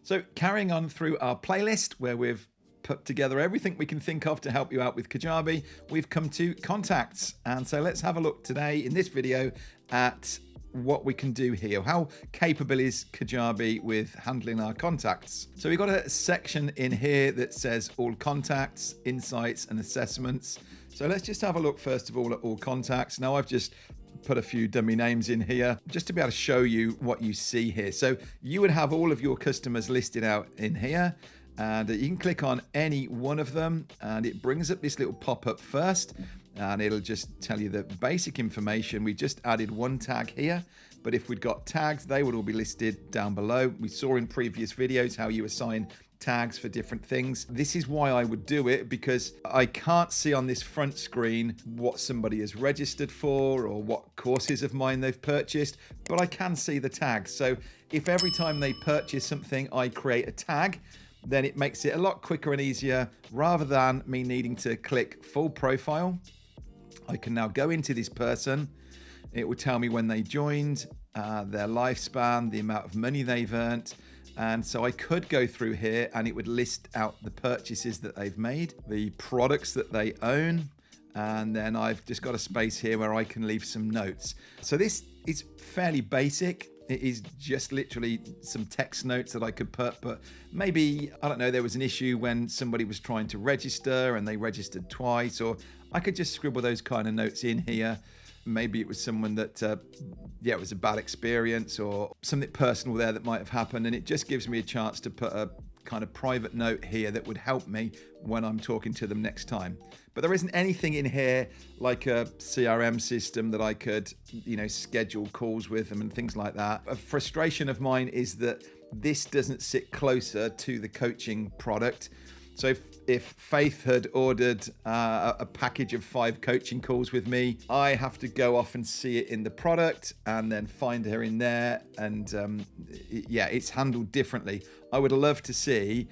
So carrying on through our playlist where we've put together everything we can think of to help you out with Kajabi, we've come to contacts. And so let's have a look today in this video at what we can do here. How capable is Kajabi with handling our contacts? So we've got a section in here that says all contacts, insights and assessments. So let's just have a look first of all at all contacts. Now I've just put a few dummy names in here just to be able to show you what you see here. So you would have all of your customers listed out in here, and you can click on any one of them and it brings up this little pop-up first, and it'll just tell you the basic information. We just added one tag here, but if we'd got tags, they would all be listed down below. We saw in previous videos how you assign tags for different things. This is why I would do it, because I can't see on this front screen what somebody has registered for or what courses of mine they've purchased, but I can see the tags. So if every time they purchase something I create a tag, then it makes it a lot quicker and easier. Rather than me needing to click full profile, I can now go into this person. It will tell me when they joined, their lifespan, the amount of money they've earned. And so I could go through here and it would list out the purchases that they've made, the products that they own, and then I've just got a space here where I can leave some notes. So this is fairly basic. It is just literally some text notes that I could put, but maybe, I don't know, there was an issue when somebody was trying to register and they registered twice, or I could just scribble those kind of notes in here. Maybe it was someone that, it was a bad experience or something personal there that might have happened. And it just gives me a chance to put a kind of private note here that would help me when I'm talking to them next time. But there isn't anything in here like a CRM system that I could, schedule calls with them and things like that. A frustration of mine is that this doesn't sit closer to the coaching product. So if Faith had ordered a package of 5 coaching calls with me, I have to go off and see it in the product and then find her in there. And it's handled differently. I would love to see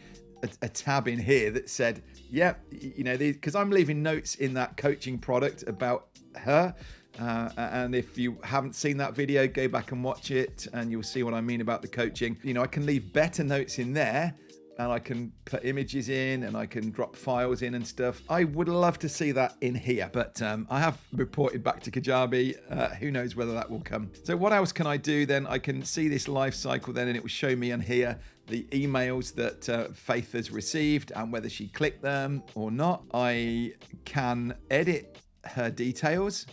a tab in here that said, because I'm leaving notes in that coaching product about her. And if you haven't seen that video, go back and watch it and you'll see what I mean about the coaching. I can leave better notes in there, and I can put images in and I can drop files in and stuff. I would love to see that in here, but I have reported back to Kajabi. Who knows whether that will come. So what else can I do then? I can see this life cycle then, and it will show me on here the emails that Faith has received and whether she clicked them or not. I can edit her details,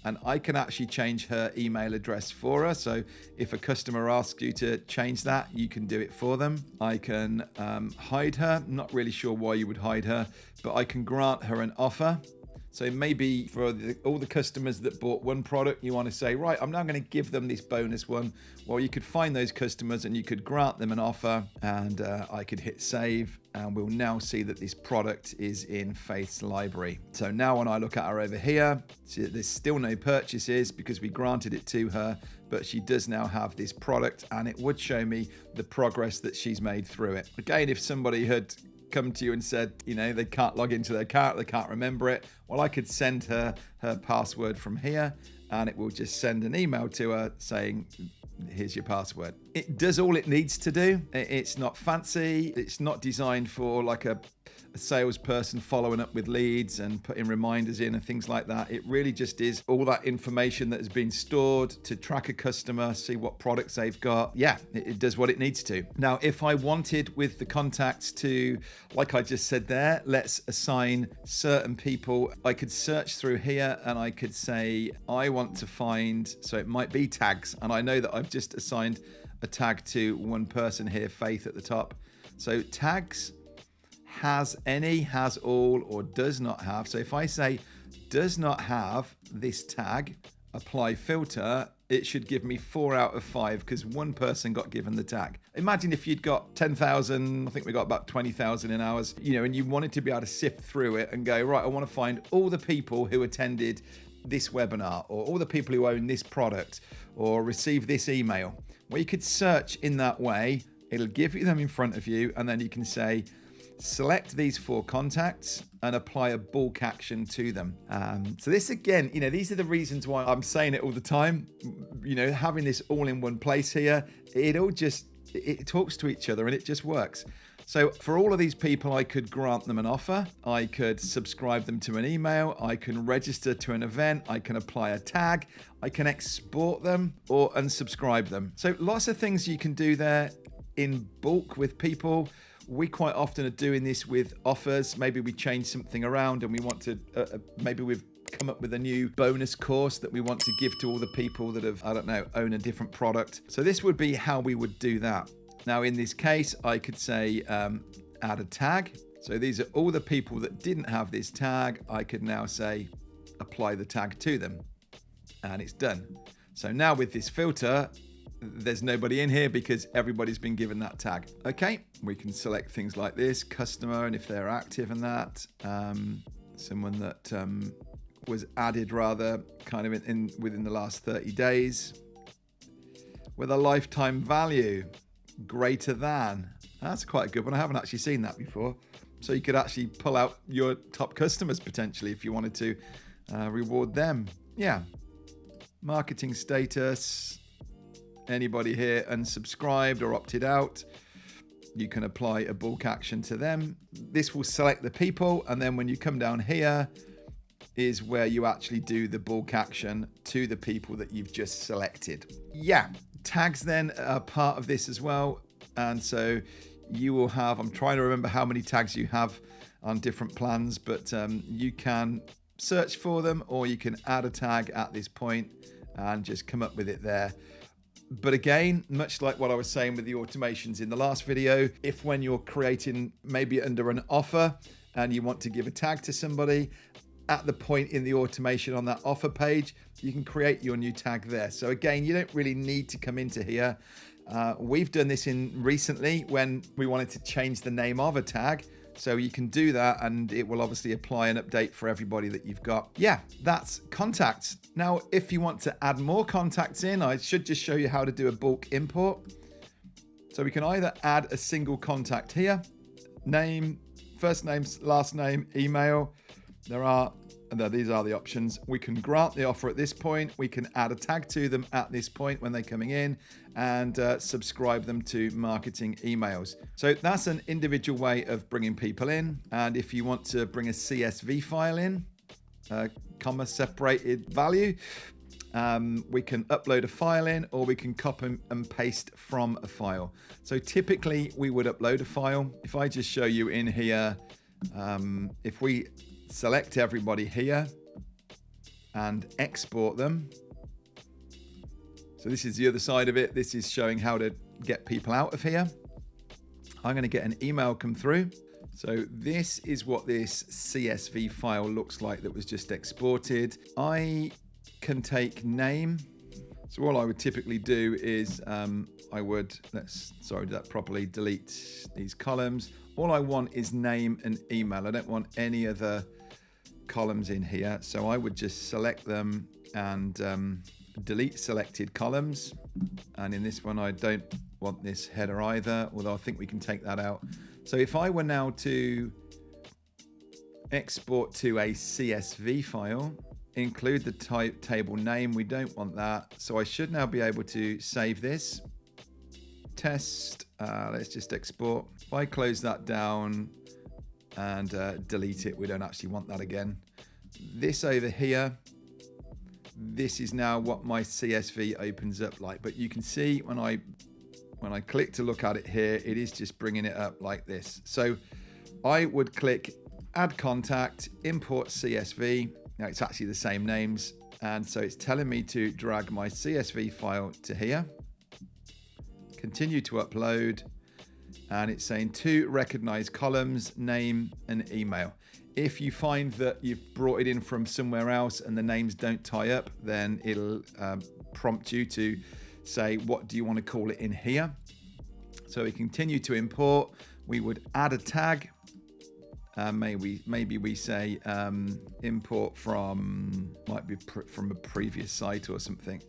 and I can actually change her email address for her. So if a customer asks you to change that, you can do it for them. I can hide her. Not really sure why you would hide her, but I can grant her an offer. So maybe for all the customers that bought one product, you want to say, right, I'm now going to give them this bonus one. Well, you could find those customers and you could grant them an offer, and I could hit save, and we'll now see that this product is in Faith's library. So now when I look at her over here, see there's still no purchases because we granted it to her, but she does now have this product, and it would show me the progress that she's made through it. Again, if somebody had come to you and said, they can't log into their account, they can't remember it, well, I could send her password from here, and it will just send an email to her saying, here's your password. It does all it needs to do. It's not fancy. It's not designed for like a salesperson following up with leads and putting reminders in and things like that. It really just is all that information that has been stored to track a customer, see what products they've got. Yeah, it does what it needs to. Now, if I wanted with the contacts to, like I just said there, let's assign certain people, I could search through here and I could say, I want to find, so it might be tags. And I know that I've just assigned a tag to one person here, Faith at the top. So tags, has any, has all, or does not have. So if I say does not have this tag, apply filter, it should give me 4 out of 5 because one person got given the tag. Imagine if you'd got 10,000, I think we got about 20,000 in ours, and you wanted to be able to sift through it and go, right, I want to find all the people who attended this webinar, or all the people who own this product, or receive this email. Well, you could search in that way. It'll give you them in front of you, and then you can say, select these 4 contacts and apply a bulk action to them. So this again, these are the reasons why I'm saying it all the time. Having this all in one place here, it all just it talks to each other and it just works. So for all of these people, I could grant them an offer. I could subscribe them to an email. I can register to an event. I can apply a tag. I can export them or unsubscribe them. So lots of things you can do there in bulk with people. We quite often are doing this with offers. Maybe we change something around and we want to, maybe we've come up with a new bonus course that we want to give to all the people that have, I don't know, own a different product. So this would be how we would do that. Now, in this case, I could say add a tag. So these are all the people that didn't have this tag. I could now say apply the tag to them and it's done. So now with this filter, there's nobody in here because everybody's been given that tag. Okay, we can select things like this, customer, and if they're active in that, someone that was added rather kind of within the last 30 days with a lifetime value greater than. That's quite a good one. I haven't actually seen that before. So you could actually pull out your top customers potentially if you wanted to reward them. Yeah. Marketing status. Anybody here unsubscribed or opted out, you can apply a bulk action to them. This will select the people, and then when you come down here is where you actually do the bulk action to the people that you've just selected. Yeah, tags then are part of this as well. And so you will have, I'm trying to remember how many tags you have on different plans, but you can search for them or you can add a tag at this point and just come up with it there. But again, much like what I was saying with the automations in the last video, if when you're creating maybe under an offer and you want to give a tag to somebody, at the point in the automation on that offer page, you can create your new tag there. So again, you don't really need to come into here. We've done this recently when we wanted to change the name of a tag. So you can do that and it will obviously apply an update for everybody that you've got. Yeah, that's contacts. Now, if you want to add more contacts in, I should just show you how to do a bulk import. So we can either add a single contact here, name, first name, last name, email. These are the options. We can grant the offer at this point. We can add a tag to them at this point when they're coming in and subscribe them to marketing emails. So that's an individual way of bringing people in. And if you want to bring a CSV file in, comma separated value, we can upload a file in or we can copy and paste from a file. So typically we would upload a file. If I just show you in here, if we select everybody here and export them. So this is the other side of it. This is showing how to get people out of here. I'm going to get an email come through. So this is what this CSV file looks like that was just exported. I can take name. So all I would typically do is delete these columns. All I want is name and email. I don't want any other columns in here. So I would just select them and delete selected columns. And in this one, I don't want this header either, although I think we can take that out. So if I were now to export to a CSV file, include the type table name, we don't want that. So I should now be able to save this. Test, let's just export. If I close that down and delete it, we don't actually want that again. This over here, this is now what my CSV opens up like. But you can see when I click to look at it here, it is just bringing it up like this. So I would click add contact, import CSV. Now it's actually the same names. And so it's telling me to drag my CSV file to here. Continue to upload, and it's saying to recognize columns, name and email. If you find that you've brought it in from somewhere else and the names don't tie up, then it'll prompt you to say, what do you want to call it in here? So we continue to import. We would add a tag. Maybe we say import from, might be from a previous site or something.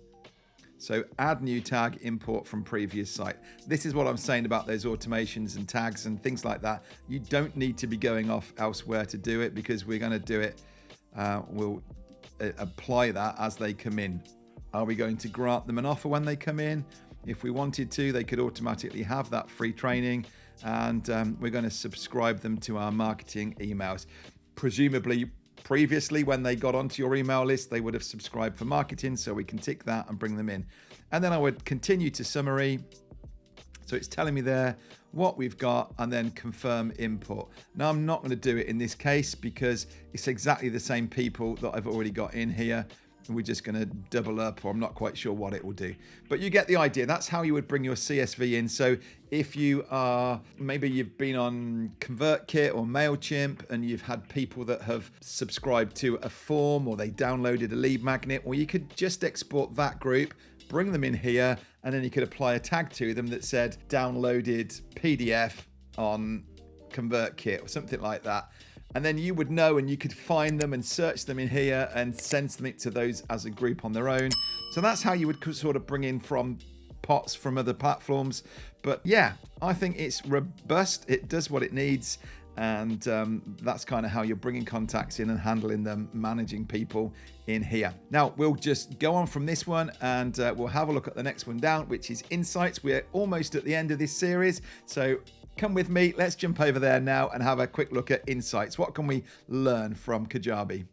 So add new tag, import from previous site. This is what I'm saying about those automations and tags and things like that. You don't need to be going off elsewhere to do it because we're going to do it. We'll apply that as they come in. Are we going to grant them an offer when they come in? If we wanted to, they could automatically have that free training, and we're going to subscribe them to our marketing emails. Presumably, previously, when they got onto your email list, they would have subscribed for marketing, so we can tick that and bring them in. And then I would continue to summary. So it's telling me there what we've got, and then confirm import. Now, I'm not going to do it in this case because it's exactly the same people that I've already got in here. And we're just going to double up, or I'm not quite sure what it will do. But you get the idea. That's how you would bring your CSV in. So if you are, maybe you've been on ConvertKit or MailChimp and you've had people that have subscribed to a form, or they downloaded a lead magnet, or you could just export that group, bring them in here, and then you could apply a tag to them that said downloaded PDF on ConvertKit or something like that. And then you would know, and you could find them and search them in here and send something to those as a group on their own. So that's how you would sort of bring in from pots from other platforms. But yeah, I think it's robust. It does what it needs. And that's kind of how you're bringing contacts in and handling them, managing people in here. Now, we'll just go on from this one, and we'll have a look at the next one down, which is Insights. We're almost at the end of this series. So come with me. Let's jump over there now and have a quick look at Insights. What can we learn from Kajabi?